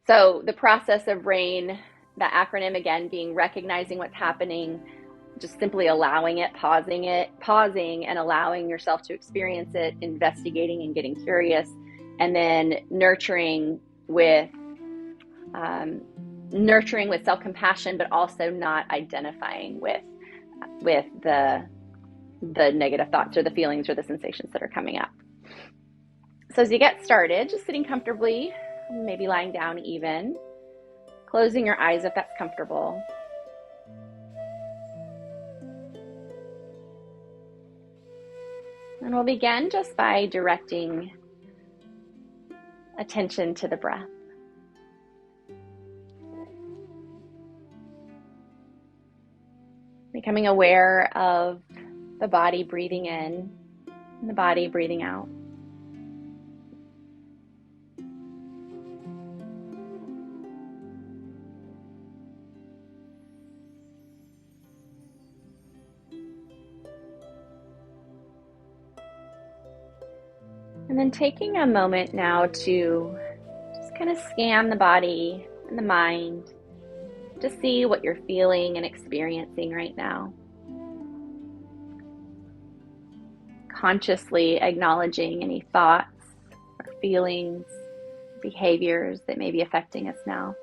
So the process of RAIN, the acronym again being recognizing what's happening, just simply allowing it, pausing and allowing yourself to experience it, investigating and getting curious, and then nurturing with self-compassion, but also not identifying with the negative thoughts or the feelings or the sensations that are coming up. So as you get started, just sitting comfortably, maybe lying down even, closing your eyes if that's comfortable. And we'll begin just by directing attention to the breath. Becoming aware of the body breathing in and the body breathing out. And then taking a moment now to just kind of scan the body and the mind to see what you're feeling and experiencing right now. Consciously acknowledging any thoughts or feelings, behaviors that may be affecting us now.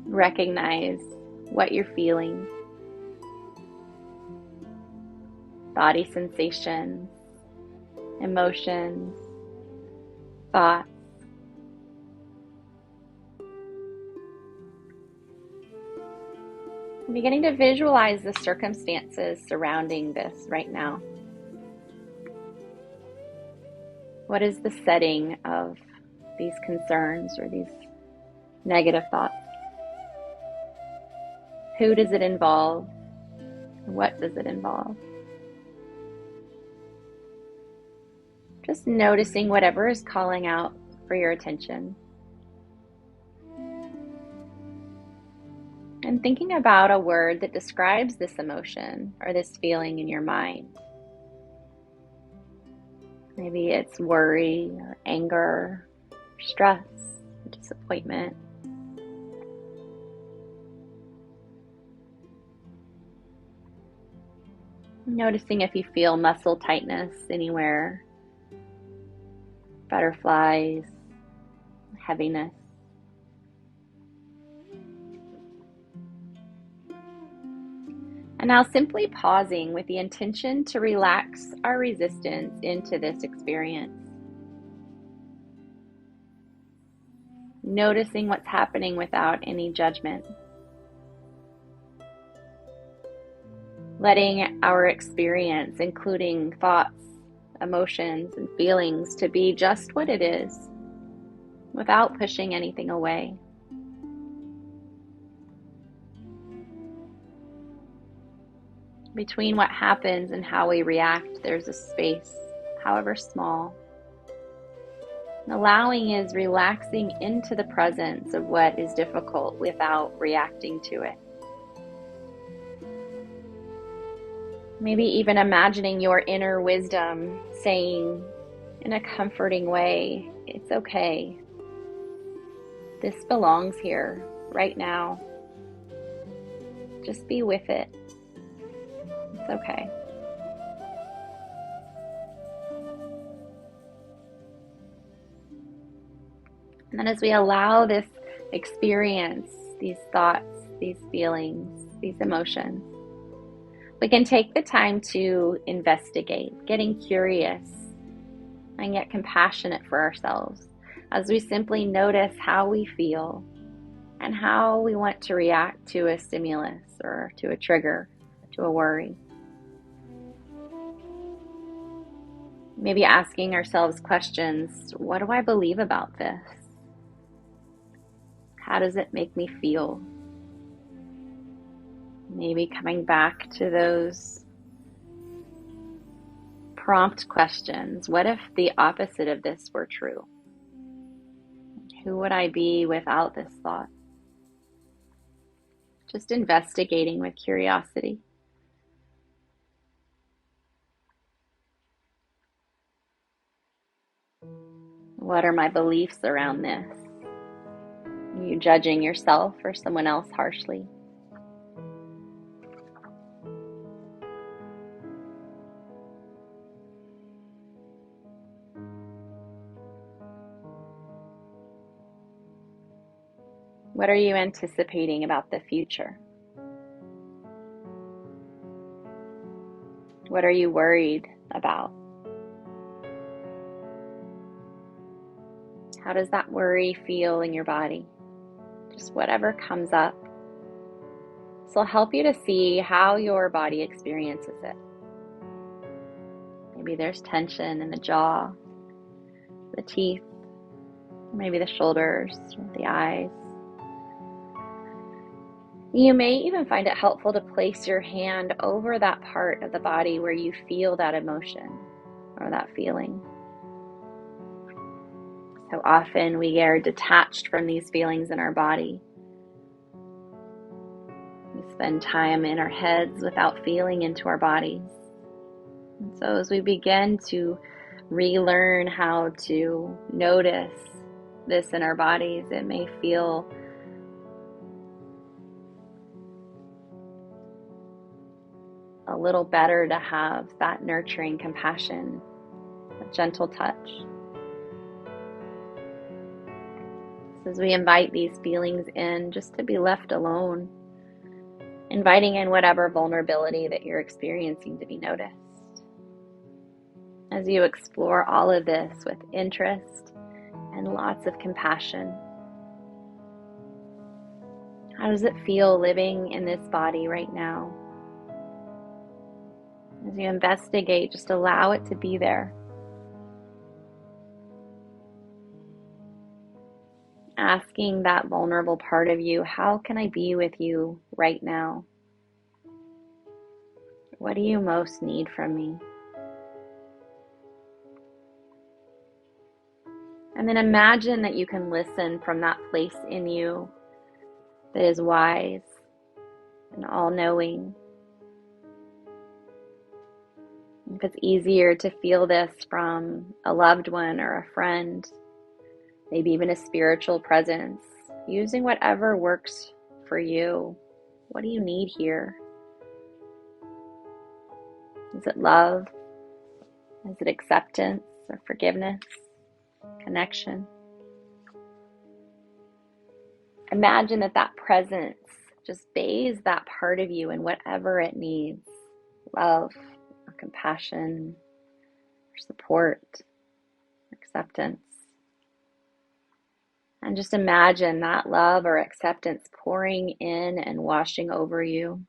Recognize what you're feeling. Body sensations, emotions, thoughts. I'm beginning to visualize the circumstances surrounding this right now. What is the setting of these concerns or these negative thoughts? Who does it involve? What does it involve? Just noticing whatever is calling out for your attention. And thinking about a word that describes this emotion or this feeling in your mind. Maybe it's worry or anger, stress, disappointment. Noticing if you feel muscle tightness anywhere. Butterflies, heaviness. And now simply pausing with the intention to relax our resistance into this experience. Noticing what's happening without any judgment. Letting our experience, including thoughts, emotions, and feelings, to be just what it is, without pushing anything away. Between what happens and how we react, there's a space, however small. And allowing is relaxing into the presence of what is difficult without reacting to it. Maybe even imagining your inner wisdom saying in a comforting way, it's okay. This belongs here right now. Just be with it. It's okay. And then as we allow this experience, these thoughts, these feelings, these emotions, we can take the time to investigate, getting curious and get compassionate for ourselves as we simply notice how we feel and how we want to react to a stimulus or to a trigger, to a worry. Maybe asking ourselves questions, what do I believe about this? How does it make me feel? Maybe coming back to those prompt questions. What if the opposite of this were true? Who would I be without this thought? Just investigating with curiosity. What are my beliefs around this? Are you judging yourself or someone else harshly? What are you anticipating about the future? What are you worried about? How does that worry feel in your body? Just whatever comes up. This will help you to see how your body experiences it. Maybe there's tension in the jaw, the teeth, maybe the shoulders, or the eyes. You may even find it helpful to place your hand over that part of the body where you feel that emotion or that feeling. So often we are detached from these feelings in our body. We spend time in our heads without feeling into our bodies. And so as we begin to relearn how to notice this in our bodies, it may feel a little better to have that nurturing compassion, a gentle touch. So as we invite these feelings in, just to be left alone, inviting in whatever vulnerability that you're experiencing to be noticed. As you explore all of this with interest and lots of compassion, how does it feel living in this body right now? As you investigate, just allow it to be there. Asking that vulnerable part of you, how can I be with you right now? What do you most need from me? And then imagine that you can listen from that place in you that is wise and all-knowing. If it's easier to feel this from a loved one or a friend, maybe even a spiritual presence, using whatever works for you. What do you need here? Is it love? Is it acceptance or forgiveness? Connection? Imagine that presence just bathes that part of you in whatever it needs. Love or compassion or support, acceptance. And just imagine that love or acceptance pouring in and washing over you.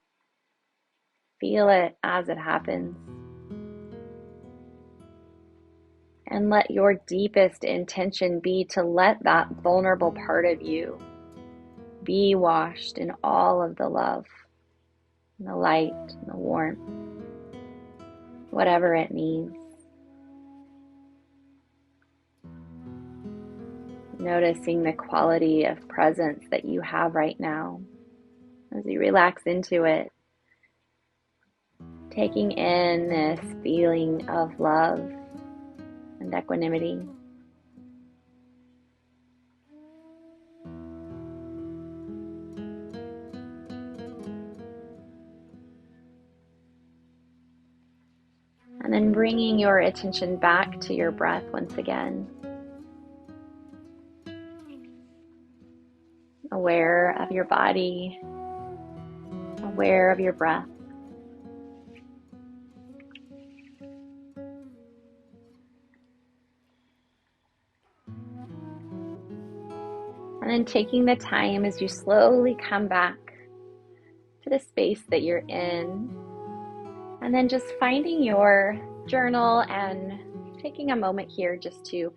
Feel it as it happens. And let your deepest intention be to let that vulnerable part of you be washed in all of the love, and the light, and the warmth, whatever it needs. Noticing the quality of presence that you have right now. As you relax into it, taking in this feeling of love and equanimity. And then bringing your attention back to your breath once again. Aware of your body, aware of your breath. And then taking the time as you slowly come back to the space that you're in. And then just finding your journal and taking a moment here just to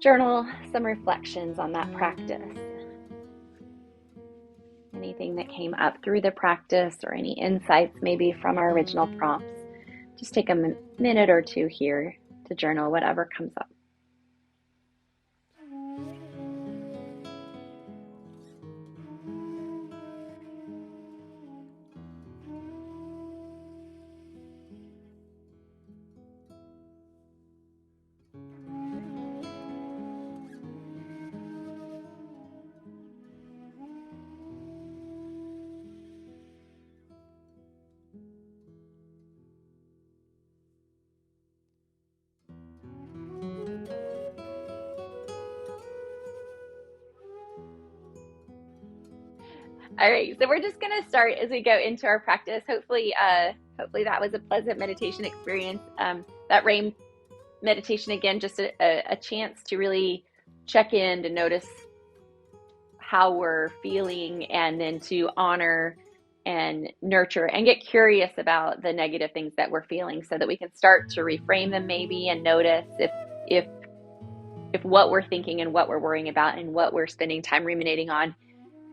journal some reflections on that practice. Anything that came up through the practice or any insights maybe from our original prompts. Just take a minute or two here to journal whatever comes up. All right, so we're just gonna start as we go into our practice. Hopefully that was a pleasant meditation experience. That rain meditation, again, just a chance to really check in, to notice how we're feeling, and then to honor and nurture and get curious about the negative things that we're feeling, so that we can start to reframe them maybe, and notice if what we're thinking and what we're worrying about and what we're spending time ruminating on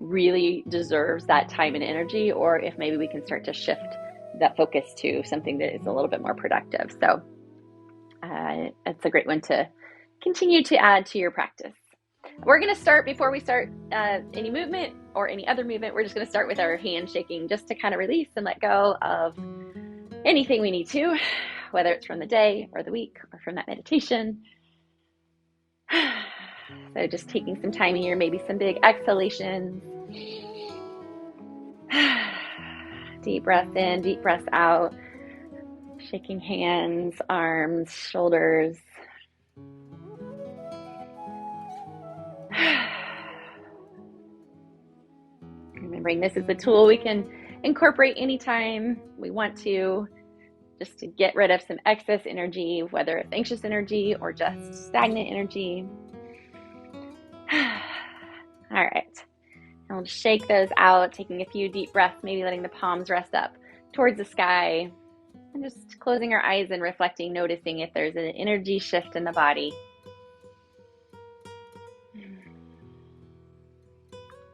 really deserves that time and energy, or if maybe we can start to shift that focus to something that is a little bit more productive. So it's a great one to continue to add to your practice. We're going to start, before we start any movement or any other movement, we're just going to start with our hand shaking, just to kind of release and let go of anything we need to, whether it's from the day or the week or from that meditation. So just taking some time here, maybe some big exhalations. Deep breath in, deep breath out. Shaking hands, arms, shoulders. Remembering this is a tool we can incorporate anytime we want to, just to get rid of some excess energy, whether it's anxious energy or just stagnant energy. All right. And we'll just shake those out, taking a few deep breaths, maybe letting the palms rest up towards the sky, and just closing our eyes and reflecting, noticing if there's an energy shift in the body.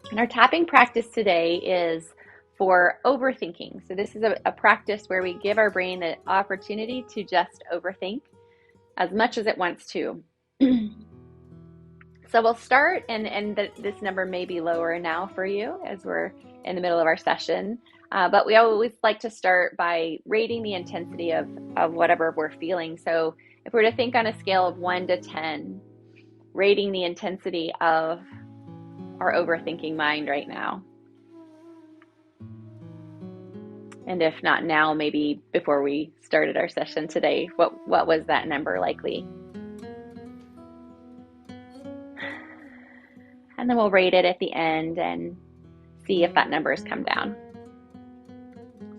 And our tapping practice today is for overthinking. So this is a practice where we give our brain the opportunity to just overthink as much as it wants to. So we'll start, and this number may be lower now for you as we're in the middle of our session, but we always like to start by rating the intensity of whatever we're feeling. So if we're to think on a scale of 1 to 10, rating the intensity of our overthinking mind right now. And if not now, maybe before we started our session today, what was that number likely? And then we'll rate it at the end and see if that number has come down.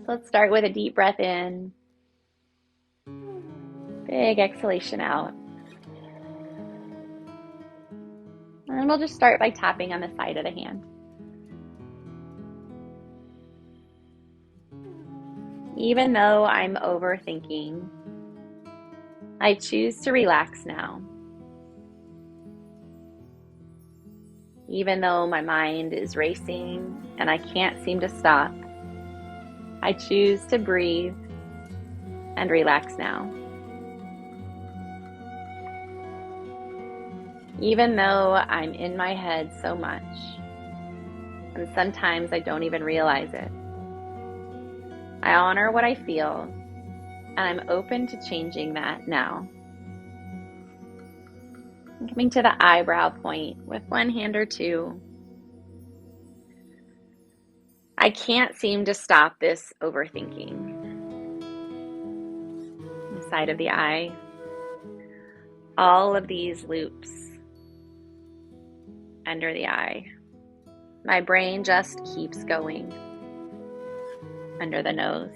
So let's start with a deep breath in. Big exhalation out. And then we'll just start by tapping on the side of the hand. Even though I'm overthinking, I choose to relax now. Even though my mind is racing and I can't seem to stop, I choose to breathe and relax now. Even though I'm in my head so much, and sometimes I don't even realize it, I honor what I feel, and I'm open to changing that now. I'm coming to the eyebrow point with one hand or two. I can't seem to stop this overthinking. The side of the eye. All of these loops under the eye. My brain just keeps going. Under the nose.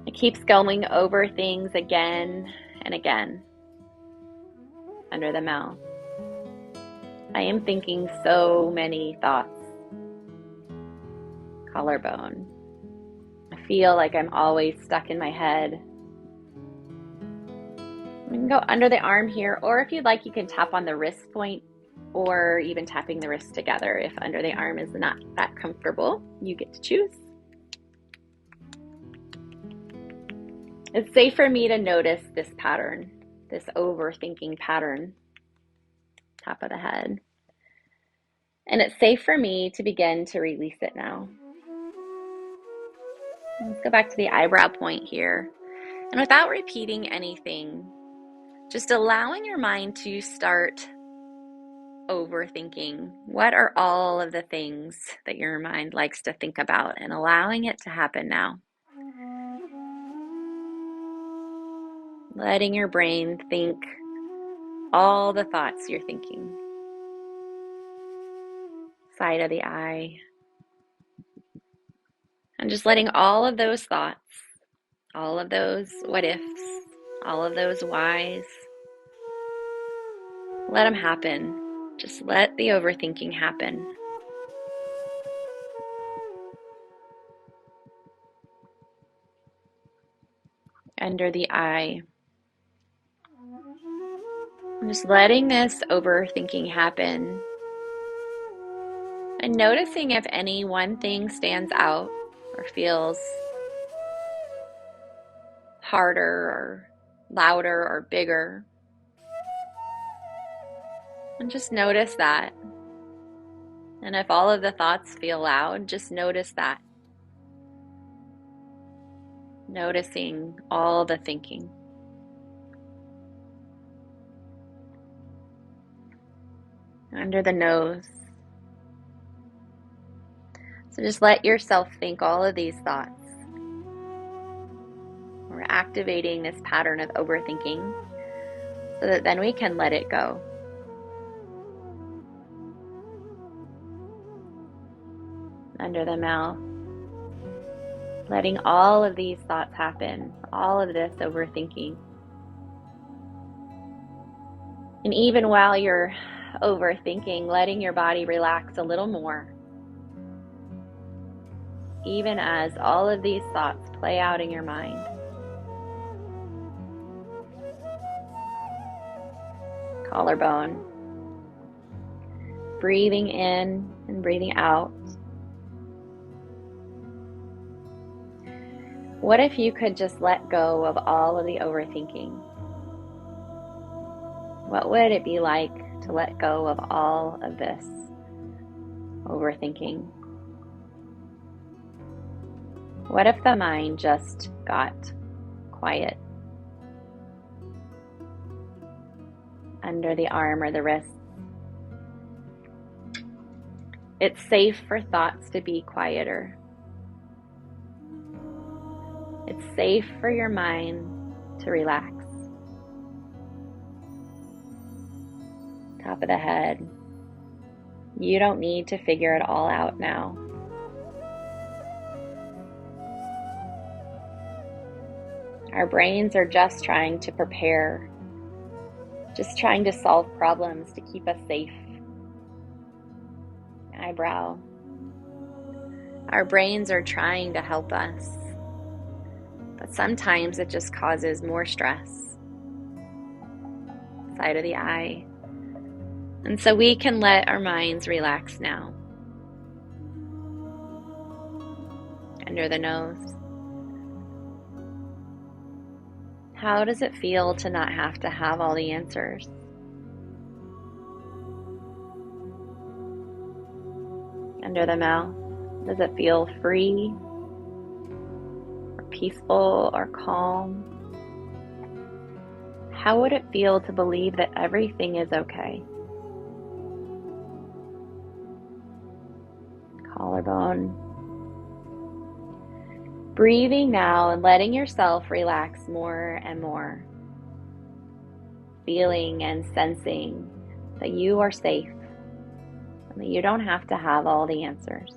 It keeps going over things again and again. Under the mouth. I am thinking so many thoughts. Collarbone. I feel like I'm always stuck in my head. We can go under the arm here, or if you'd like, you can tap on the wrist point, or even tapping the wrists together. If under the arm is not that comfortable, you get to choose. It's safe for me to notice this pattern, this overthinking pattern, top of the head. And it's safe for me to begin to release it now. Let's go back to the eyebrow point here. And without repeating anything, just allowing your mind to start overthinking. What are all of the things that your mind likes to think about, and allowing it to happen now. Letting your brain think all the thoughts you're thinking. Side of the eye, And just letting all of those thoughts, all of those what ifs, all of those whys, let them happen. Just let the overthinking happen. Under the eye. I'm just letting this overthinking happen. And noticing if any one thing stands out or feels harder or louder or bigger. And just notice that. And if all of the thoughts feel loud, just notice that. Noticing all the thinking. Under the nose. So just let yourself think all of these thoughts. We're activating this pattern of overthinking so that then we can let it go. Under the mouth. Letting all of these thoughts happen, all of this overthinking. And even while you're overthinking, letting your body relax a little more. Even as all of these thoughts play out in your mind. Collarbone. Breathing in and breathing out. What if you could just let go of all of the overthinking? What would it be like to let go of all of this overthinking? What if the mind just got quiet? Under the arm or the wrist. It's safe for thoughts to be quieter. It's safe for your mind to relax. Top of the head. You don't need to figure it all out now. Our brains are just trying to prepare, just trying to solve problems to keep us safe. Eyebrow. Our brains are trying to help us, but sometimes it just causes more stress. Side of the eye. And so we can let our minds relax now. Under the nose. How does it feel to not have to have all the answers? Under the mouth. Does it feel free, or peaceful, or calm? How would it feel to believe that everything is okay? Collarbone. Breathing now and letting yourself relax more and more. Feeling and sensing that you are safe and that you don't have to have all the answers.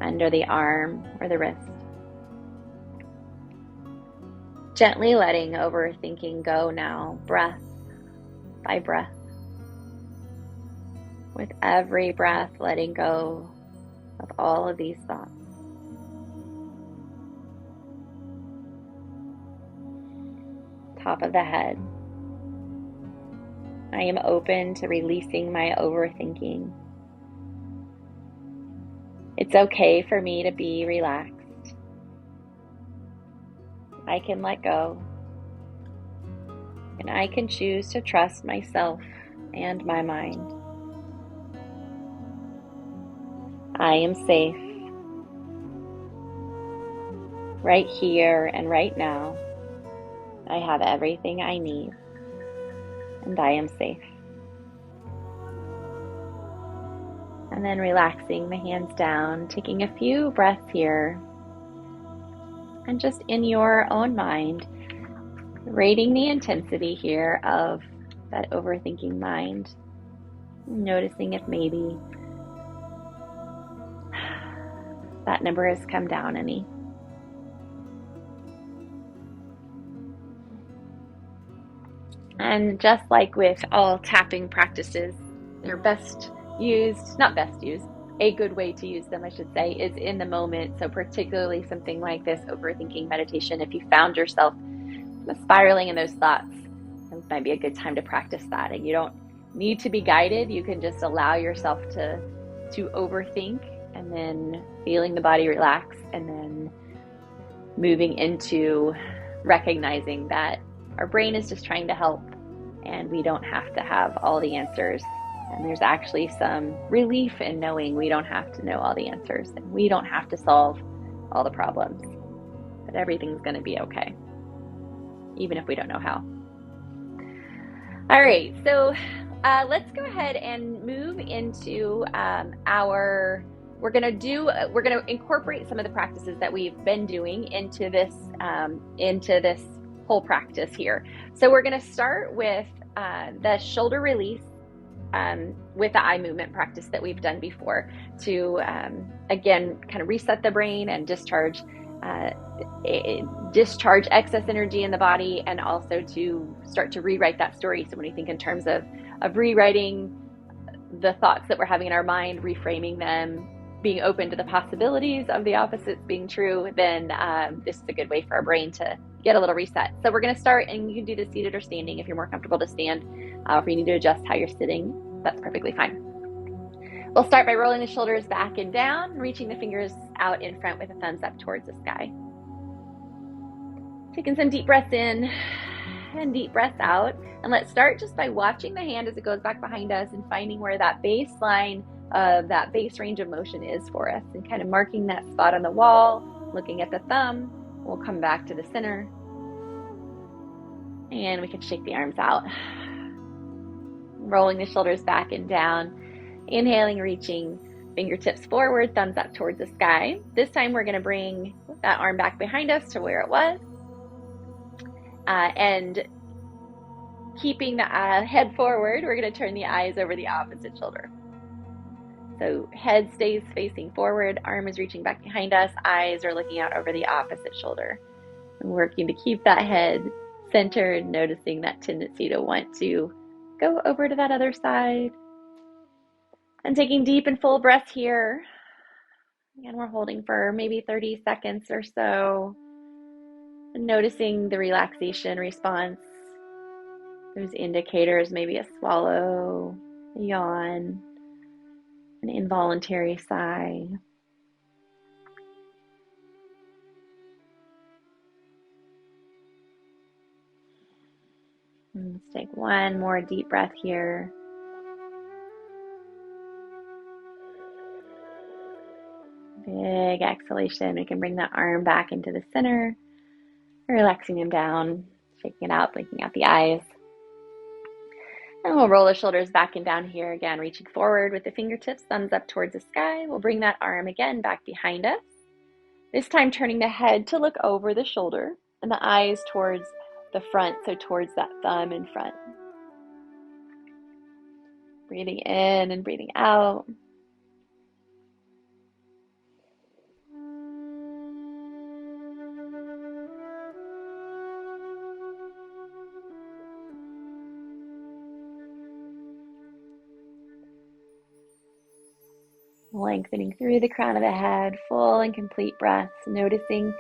Under the arm or the wrist. Gently letting overthinking go now, breath by breath. With every breath, letting go of all of these thoughts. Top of the head. I am open to releasing my overthinking. It's okay for me to be relaxed. I can let go. And I can choose to trust myself and my mind. I am safe. Right here and right now, I have everything I need, and I am safe. And then relaxing the hands down, taking a few breaths here, and just in your own mind, rating the intensity here of that overthinking mind, noticing if maybe that number has come down any. And just like with all tapping practices, they're a good way to use them, I should say, is in the moment. So particularly something like this overthinking meditation, if you found yourself spiraling in those thoughts, it might be a good time to practice that. And you don't need to be guided. You can just allow yourself to overthink, and then feeling the body relax, and then moving into recognizing that our brain is just trying to help, and we don't have to have all the answers. And there's actually some relief in knowing we don't have to know all the answers, and we don't have to solve all the problems, but everything's going to be okay, even if we don't know how. All right, so let's go ahead and move into we're going to incorporate some of the practices that we've been doing into this whole practice here. So we're going to start with the shoulder release with the eye movement practice that we've done before to, again, kind of reset the brain and discharge excess energy in the body, and also to start to rewrite that story. So when we think in terms of rewriting the thoughts that we're having in our mind, reframing them, being open to the possibilities of the opposites being true, then this is a good way for our brain to get a little reset. So we're going to start, and you can do this seated or standing if you're more comfortable to stand. If you need to adjust how you're sitting, that's perfectly fine. We'll start by rolling the shoulders back and down, reaching the fingers out in front with the thumbs up towards the sky. Taking some deep breaths in and deep breaths out. And let's start just by watching the hand as it goes back behind us and finding where that baseline of that base range of motion is for us, and kind of marking that spot on the wall, looking at the thumb. We'll come back to the center, and we can shake the arms out. Rolling the shoulders back and down. Inhaling, reaching fingertips forward, thumbs up towards the sky. This time we're going to bring that arm back behind us to where it was. And keeping the head forward, we're going to turn the eyes over the opposite shoulder. So head stays facing forward, arm is reaching back behind us, eyes are looking out over the opposite shoulder. And working to keep that head centered, noticing that tendency to want to go over to that other side. And taking deep and full breaths here. Again, we're holding for maybe 30 seconds or so. And noticing the relaxation response. Those indicators, maybe a swallow, a yawn, an involuntary sigh. And let's take one more deep breath here. Big exhalation. We can bring that arm back into the center, relaxing him down, shaking it out, blinking out the eyes. And we'll roll the shoulders back and down here again, reaching forward with the fingertips, thumbs up towards the sky. We'll bring that arm again back behind us. This time turning the head to look over the shoulder and the eyes towards the front, so towards that thumb in front. Breathing in and breathing out. Lengthening through the crown of the head, full and complete breaths, noticing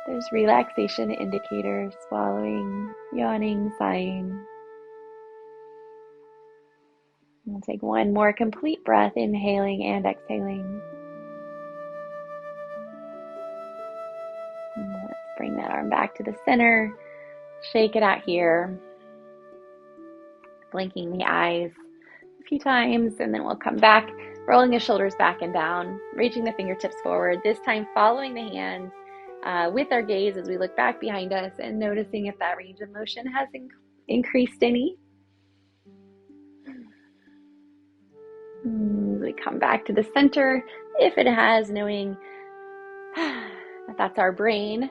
those relaxation indicators, swallowing, yawning, sighing. We'll take one more complete breath, inhaling and exhaling. And let's bring that arm back to the center, shake it out here, blinking the eyes a few times, and then we'll come back, rolling the shoulders back and down, reaching the fingertips forward, this time following the hands with our gaze as we look back behind us and noticing if that range of motion has increased any. As we come back to the center, if it has, knowing that that's our brain,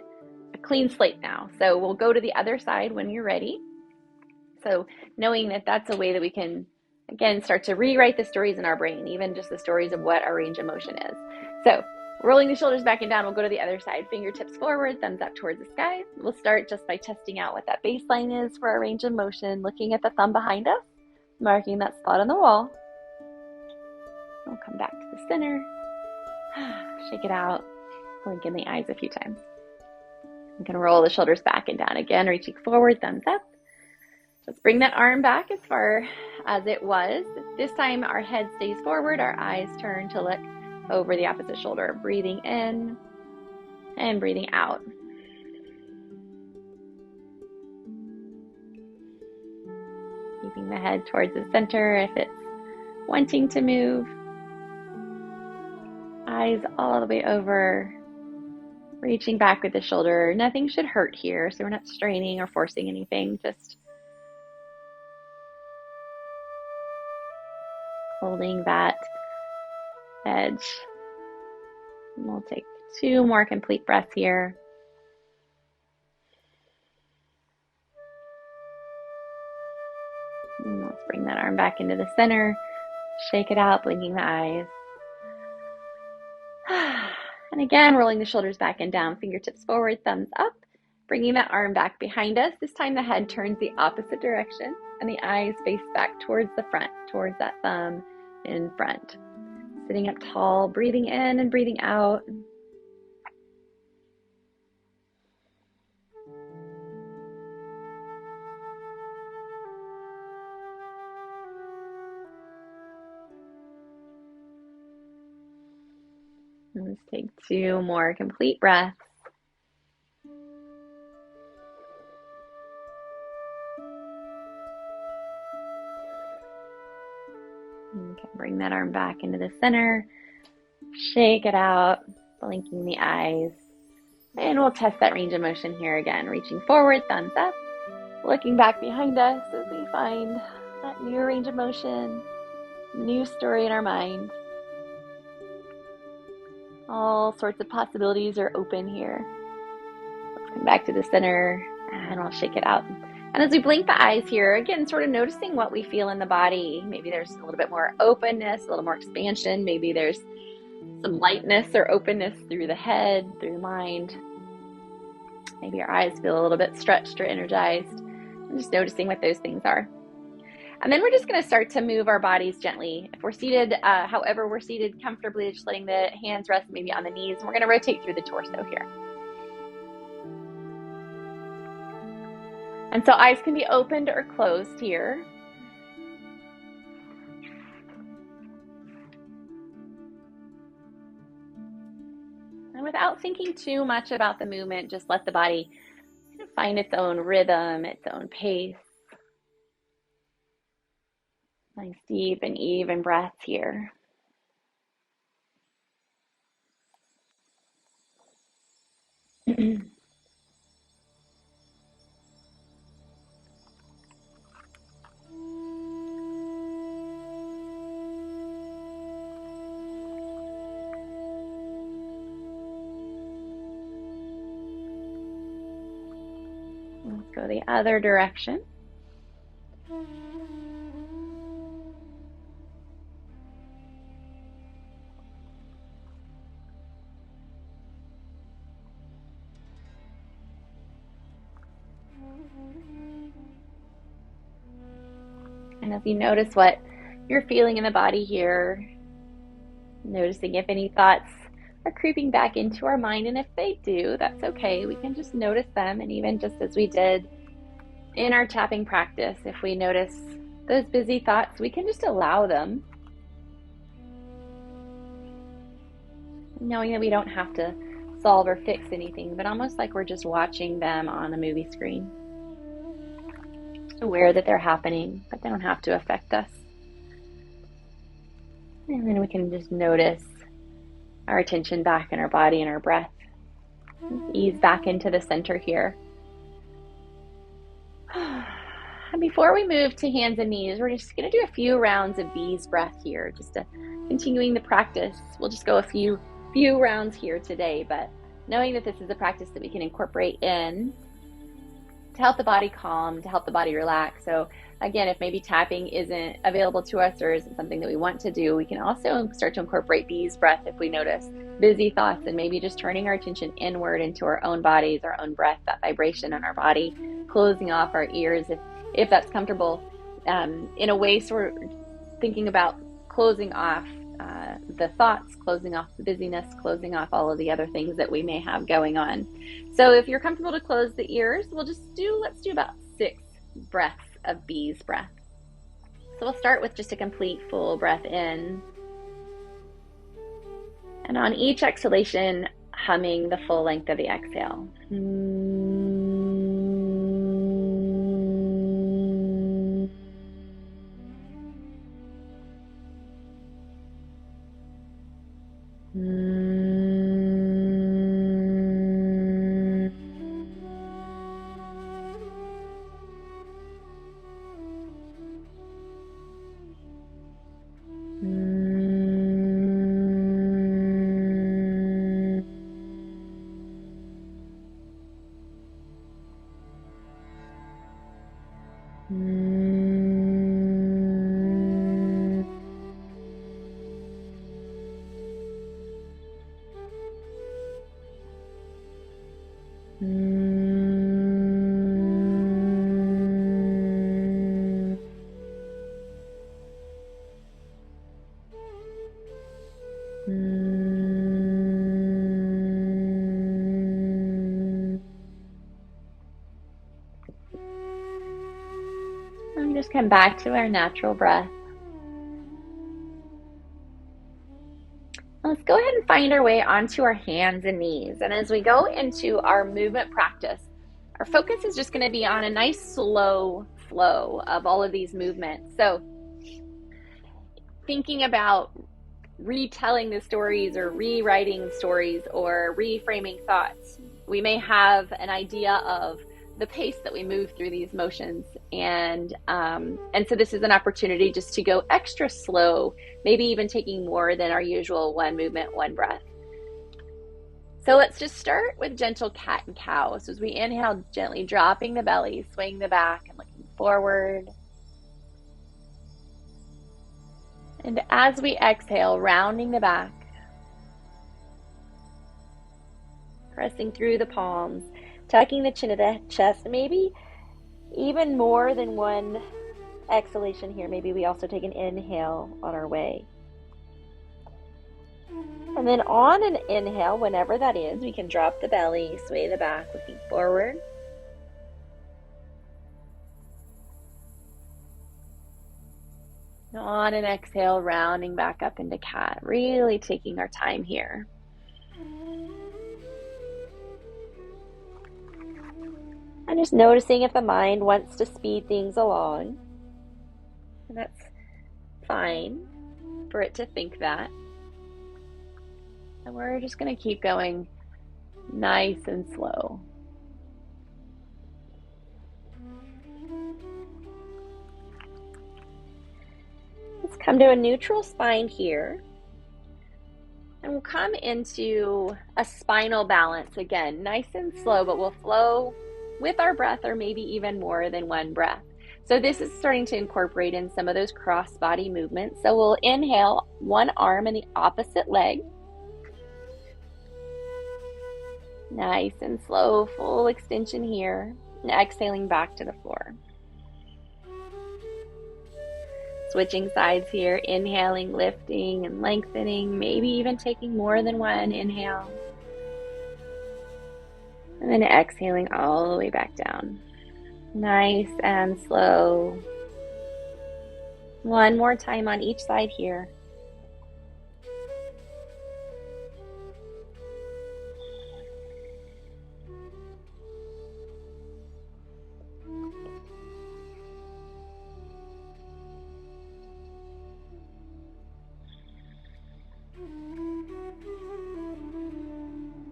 a clean slate now. So we'll go to the other side when you're ready. So knowing that that's a way that we can, again, start to rewrite the stories in our brain, even just the stories of what our range of motion is. So Rolling the shoulders back and down, we'll go to the other side. Fingertips forward, thumbs up towards the sky. We'll start just by testing out what that baseline is for our range of motion, looking at the thumb behind us, marking that spot on the wall. We'll come back to the center. Shake it out. Blink in the eyes a few times. You can roll the shoulders back and down again, reaching forward, thumbs up. Let's bring that arm back as far as it was. This time our head stays forward, our eyes turn to look over the opposite shoulder. Breathing in and breathing out. Keeping the head towards the center if it's wanting to move. Eyes all the way over. Reaching back with the shoulder. Nothing should hurt here, so we're not straining or forcing anything. Just holding that edge. And we'll take 2 more complete breaths here. And let's bring that arm back into the center. Shake it out, blinking the eyes. And again, rolling the shoulders back and down, fingertips forward, thumbs up. Bringing that arm back behind us. This time the head turns the opposite direction and the eyes face back towards the front, towards that thumb in front. Sitting up tall, breathing in and breathing out. And let's take 2 more complete breaths. You can bring that arm back into the center. Shake it out, blinking the eyes. And we'll test that range of motion here again. Reaching forward, thumbs up. Looking back behind us as we find that new range of motion, new story in our mind. All sorts of possibilities are open here. Let's come back to the center and we'll shake it out. And as we blink the eyes here, again, sort of noticing what we feel in the body. Maybe there's a little bit more openness, a little more expansion. Maybe there's some lightness or openness through the head, through the mind. Maybe our eyes feel a little bit stretched or energized. And just noticing what those things are. And then we're just going to start to move our bodies gently. If we're seated, however we're seated comfortably, just letting the hands rest maybe on the knees. And we're going to rotate through the torso here. And so eyes can be opened or closed here. And without thinking too much about the movement, just let the body find its own rhythm, its own pace. Nice deep and even breaths here. Let's go the other direction. And as you notice what you're feeling in the body here, noticing if any thoughts are creeping back into our mind, and if they do, that's okay. We can just notice them, and even just as we did in our tapping practice, if we notice those busy thoughts, we can just allow them, knowing that we don't have to solve or fix anything, but almost like we're just watching them on a movie screen. Just aware that they're happening, but they don't have to affect us. And then we can just notice our attention back in our body and our breath. Ease back into the center here. And before we move to hands and knees, we're just going to do a few rounds of bees breath here, just to continuing the practice. We'll just go a few rounds here today, but knowing that this is a practice that we can incorporate in to help the body calm, to help the body relax. So again, if maybe tapping isn't available to us or isn't something that we want to do, we can also start to incorporate bees breath if we notice busy thoughts, and maybe just turning our attention inward into our own bodies, our own breath, that vibration in our body, closing off our ears if that's comfortable. In a way, sort of thinking about closing off the thoughts, closing off the busyness, closing off all of the other things that we may have going on. So if you're comfortable to close the ears, let's do about 6 breaths of bees breath. So we'll start with just a complete full breath in. And on each exhalation, humming the full length of the exhale. And just come back to our natural breath. Let's go ahead and find our way onto our hands and knees. And as we go into our movement practice, our focus is just going to be on a nice slow flow of all of these movements. So thinking about retelling the stories or rewriting stories or reframing thoughts, we may have an idea of the pace that we move through these motions, and so this is an opportunity just to go extra slow, maybe even taking more than our usual one movement, one breath. So let's just start with gentle cat and cow. So as we inhale, gently dropping the belly, swaying the back and looking forward. And as we exhale, rounding the back, pressing through the palms, tucking the chin to the chest, maybe even more than one exhalation here. Maybe we also take an inhale on our way. And then on an inhale, whenever that is, we can drop the belly, sway the back, looking forward. And on an exhale, rounding back up into cat, really taking our time here. And just noticing if the mind wants to speed things along. And that's fine for it to think that. And we're just going to keep going nice and slow. Let's come to a neutral spine here. And we'll come into a spinal balance again, nice and slow, but we'll flow with our breath, or maybe even more than one breath. So this is starting to incorporate in some of those cross body movements. So we'll inhale one arm and the opposite leg. Nice and slow, full extension here. And exhaling back to the floor. Switching sides here, inhaling, lifting and lengthening, maybe even taking more than one inhale. And then exhaling all the way back down. Nice and slow. One more time on each side here.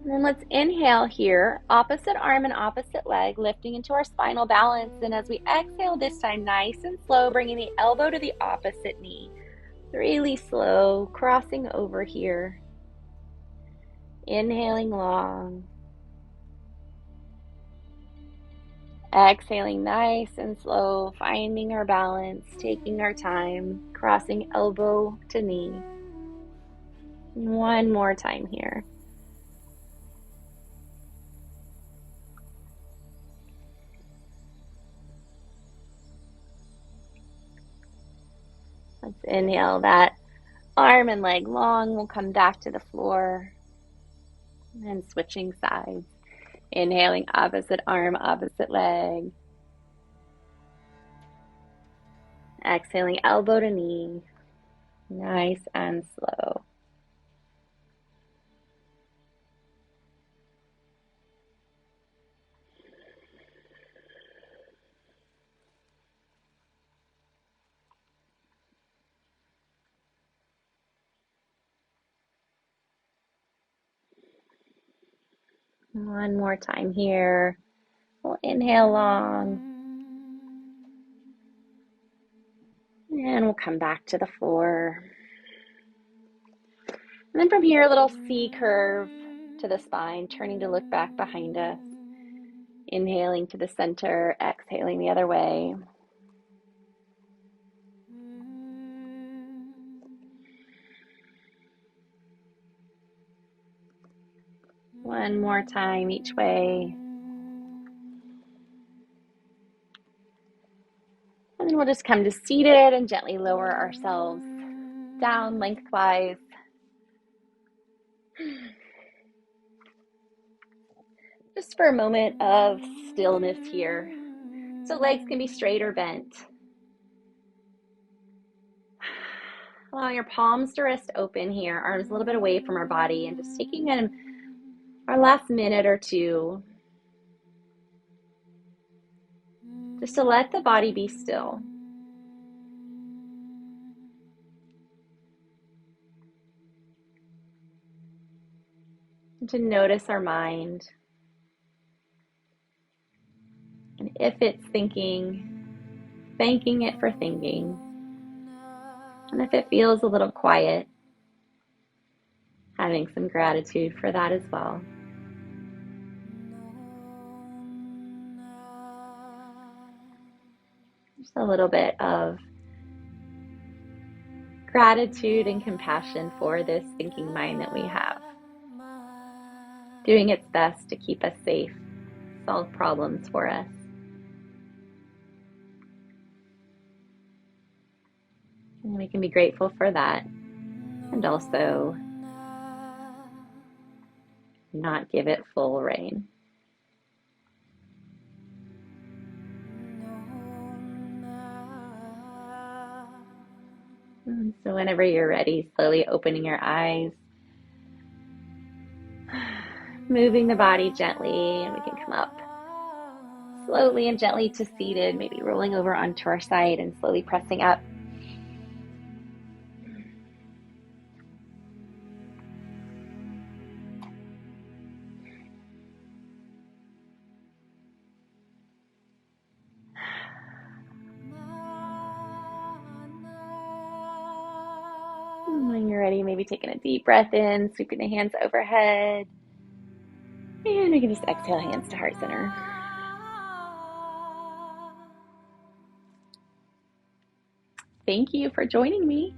And then let's inhale here, opposite arm and opposite leg, lifting into our spinal balance. And as we exhale this time, nice and slow, bringing the elbow to the opposite knee. Really slow, crossing over here. Inhaling long. Exhaling nice and slow, finding our balance, taking our time, crossing elbow to knee. One more time here. Let's inhale that arm and leg long. We'll come back to the floor and switching sides. Inhaling opposite arm, opposite leg. Exhaling elbow to knee. Nice and slow. One more time here. We'll inhale long. And we'll come back to the floor. And then from here, a little C curve to the spine, turning to look back behind us. Inhaling to the center, exhaling the other way. One more time each way. And then we'll just come to seated and gently lower ourselves down lengthwise. Just for a moment of stillness here. So legs can be straight or bent. Allow your palms to rest open here, arms a little bit away from our body, and just taking in our last minute or two just to let the body be still. And to notice our mind. And if it's thinking, thanking it for thinking. And if it feels a little quiet, having some gratitude for that as well. Just a little bit of gratitude and compassion for this thinking mind that we have, doing its best to keep us safe, solve problems for us. And we can be grateful for that, and also not give it full reign. And so whenever you're ready, slowly opening your eyes, moving the body gently, and we can come up slowly and gently to seated, maybe rolling over onto our side and slowly pressing up. When you're ready, maybe taking a deep breath in, sweeping the hands overhead. And we can just exhale, hands to heart center. Thank you for joining me.